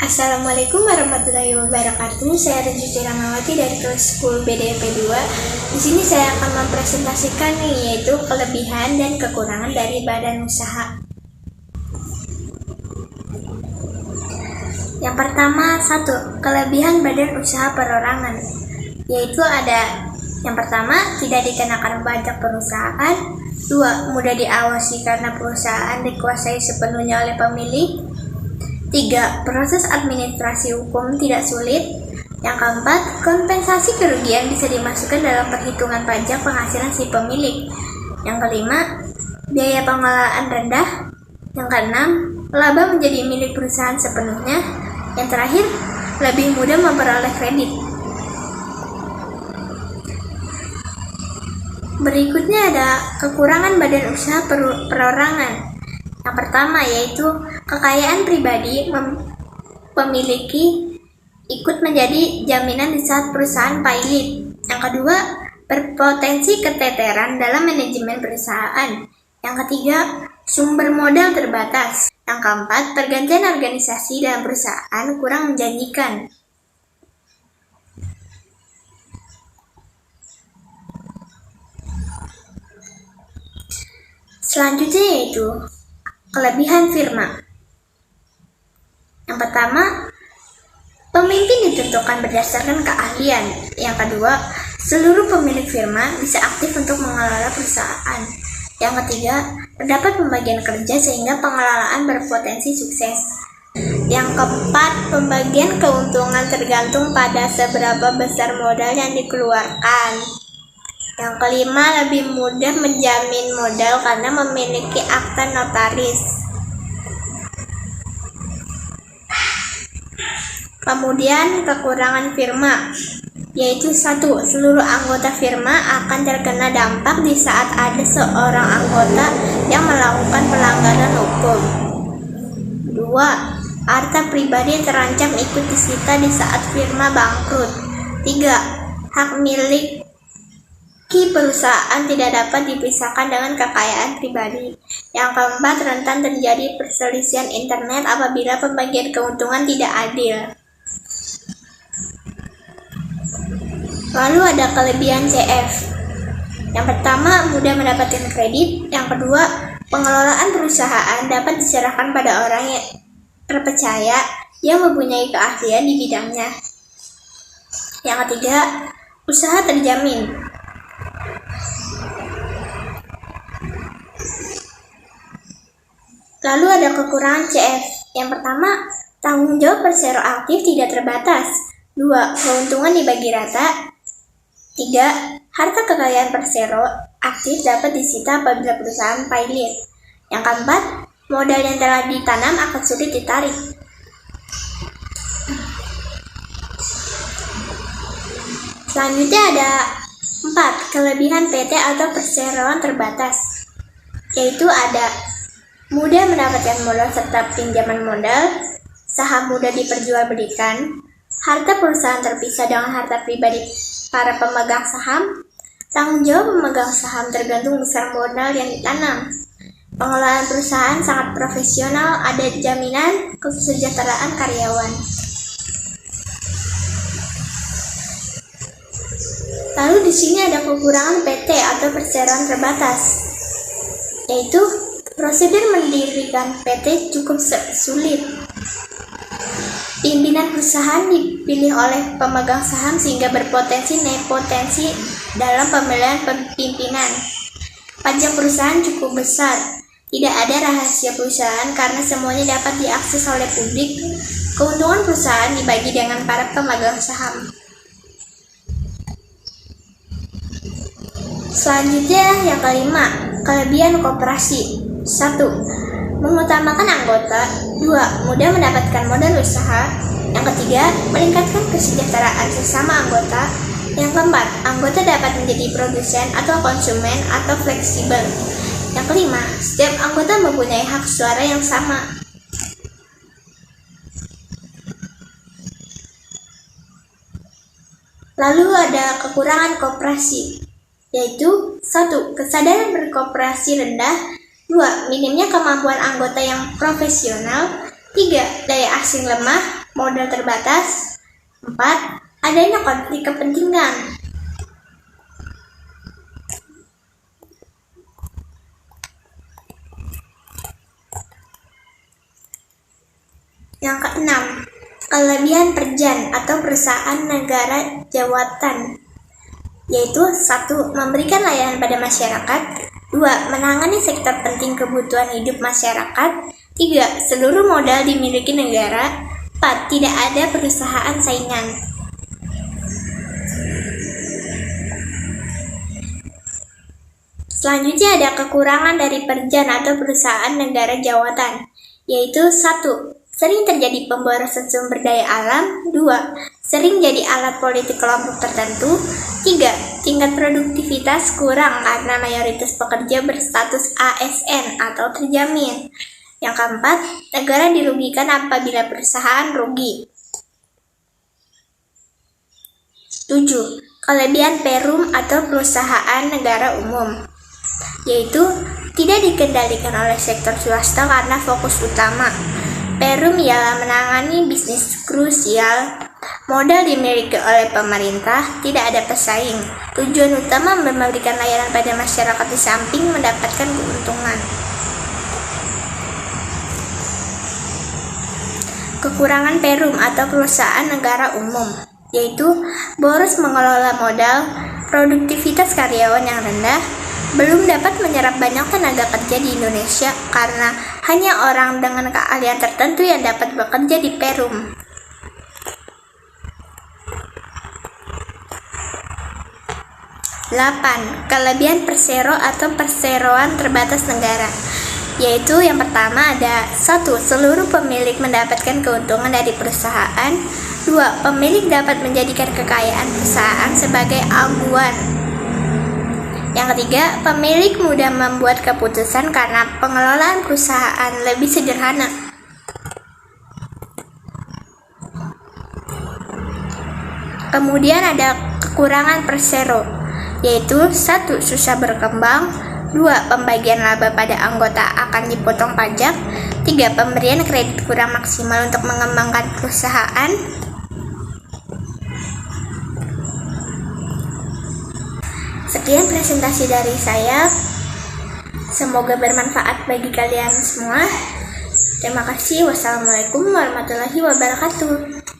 Assalamualaikum warahmatullahi wabarakatuh. Saya Renjuti Ramawati dari kelas 10 BDP 2. Di sini saya akan mempresentasikan yaitu kelebihan dan kekurangan dari badan usaha. Yang pertama, kelebihan badan usaha perorangan, yaitu ada yang pertama, tidak dikenakan pajak perusahaan. 2. Mudah diawasi karena perusahaan dikuasai sepenuhnya oleh pemilik. 3. Proses administrasi hukum tidak sulit. Yang keempat, kompensasi kerugian bisa dimasukkan dalam perhitungan pajak penghasilan si pemilik. Yang kelima, biaya pengelolaan rendah. Yang keenam, laba menjadi milik perusahaan sepenuhnya. Yang terakhir, lebih mudah memperoleh kredit. Berikutnya ada kekurangan badan usaha perorangan. Yang pertama yaitu kekayaan pribadi memiliki ikut menjadi jaminan di saat perusahaan pailit. Yang kedua, berpotensi keteteran dalam manajemen perusahaan. Yang ketiga, sumber modal terbatas. Yang keempat, pergantian organisasi dalam perusahaan kurang menjanjikan. Selanjutnya yaitu kelebihan firma. Yang pertama, pemimpin ditentukan berdasarkan keahlian. Yang kedua, seluruh pemilik firma bisa aktif untuk mengelola perusahaan. Yang ketiga, terdapat pembagian kerja sehingga pengelolaan berpotensi sukses. Yang keempat, pembagian keuntungan tergantung pada seberapa besar modal yang dikeluarkan. Yang kelima, lebih mudah menjamin modal karena memiliki akta notaris. Kemudian kekurangan firma, yaitu 1. Seluruh anggota firma akan terkena dampak di saat ada seorang anggota yang melakukan pelanggaran hukum. 2. Harta pribadi terancam ikut disita di saat firma bangkrut. 3. Hak milik perusahaan tidak dapat dipisahkan dengan kekayaan pribadi. Yang keempat, rentan terjadi perselisihan internet apabila pembagian keuntungan tidak adil. Lalu ada kelebihan CF. Yang pertama, mudah mendapatkan kredit. Yang kedua, pengelolaan perusahaan dapat diserahkan pada orang yang terpercaya yang mempunyai keahlian di bidangnya. Yang ketiga, usaha terjamin. Lalu ada kekurangan CF. Yang pertama, tanggung jawab persero aktif tidak terbatas. 2. Keuntungan dibagi rata. 3. Harta kekayaan persero aktif dapat disita apabila perusahaan pailit. Yang keempat, modal yang telah ditanam akan sulit ditarik. Selanjutnya ada 4. Kelebihan PT atau perseroan terbatas, yaitu ada mudah mendapatkan modal serta pinjaman modal, saham mudah diperjualbelikan, harta perusahaan terpisah dengan harta pribadi para pemegang saham, tanggung jawab pemegang saham tergantung besar modal yang ditanam, pengelolaan perusahaan sangat profesional, ada jaminan kesejahteraan karyawan. Lalu di sini ada kekurangan PT atau perseroan terbatas, yaitu prosedur mendirikan PT cukup sulit. Pimpinan perusahaan dipilih oleh pemegang saham sehingga berpotensi nepotensi dalam pemilihan pimpinan. Pajak perusahaan cukup besar. Tidak ada rahasia perusahaan karena semuanya dapat diakses oleh publik. Keuntungan perusahaan dibagi dengan para pemegang saham. Selanjutnya yang kelima, kelebihan koperasi. 1. Mengutamakan anggota. 2. Mudah mendapatkan modal usaha. Yang ketiga, meningkatkan kesejahteraan sesama anggota. Yang keempat, anggota dapat menjadi produsen atau konsumen atau fleksibel. Yang kelima, setiap anggota mempunyai hak suara yang sama. Lalu ada kekurangan koperasi, yaitu 1. Kesadaran berkoperasi rendah. 2. Minimnya kemampuan anggota yang profesional. 3. Daya asing lemah, modal terbatas. 4. Adanya konflik kepentingan. Yang keenam, kelebihan perjan atau perusahaan negara jawatan, yaitu 1. Memberikan layanan pada masyarakat. 2. Menangani sektor penting kebutuhan hidup masyarakat. 3. Seluruh modal dimiliki negara. 4. Tidak ada perusahaan saingan. Selanjutnya ada kekurangan dari perjan atau perusahaan negara jawatan, yaitu 1. Sering terjadi pemborosan sumber daya alam. 2. Sering jadi alat politik kelompok tertentu. 3. Tingkat produktivitas kurang karena mayoritas pekerja berstatus ASN atau terjamin. Yang keempat, negara dirugikan apabila perusahaan rugi. 7. Kelebihan Perum atau perusahaan negara umum, yaitu tidak dikendalikan oleh sektor swasta karena fokus utama. Perum ialah menangani bisnis krusial, modal dimiliki oleh pemerintah, tidak ada pesaing. Tujuan utama memberikan layanan pada masyarakat di samping mendapatkan keuntungan. Kekurangan Perum atau perusahaan negara umum, yaitu boros mengelola modal, produktivitas karyawan yang rendah, belum dapat menyerap banyak tenaga kerja di Indonesia karena hanya orang dengan keahlian tertentu yang dapat bekerja di Perum. Delapan, kelebihan persero atau perseroan terbatas negara, yaitu yang pertama ada 1. Seluruh pemilik mendapatkan keuntungan dari perusahaan. 2. Pemilik dapat menjadikan kekayaan perusahaan sebagai aguan. Yang ketiga, pemilik mudah membuat keputusan karena pengelolaan perusahaan lebih sederhana. Kemudian ada kekurangan persero, yaitu 1. Susah berkembang. 2. Pembagian laba pada anggota akan dipotong pajak. 3. Pemberian kredit kurang maksimal untuk mengembangkan perusahaan. Sekian presentasi dari saya. Semoga bermanfaat bagi kalian semua. Terima kasih. Wassalamualaikum warahmatullahi wabarakatuh.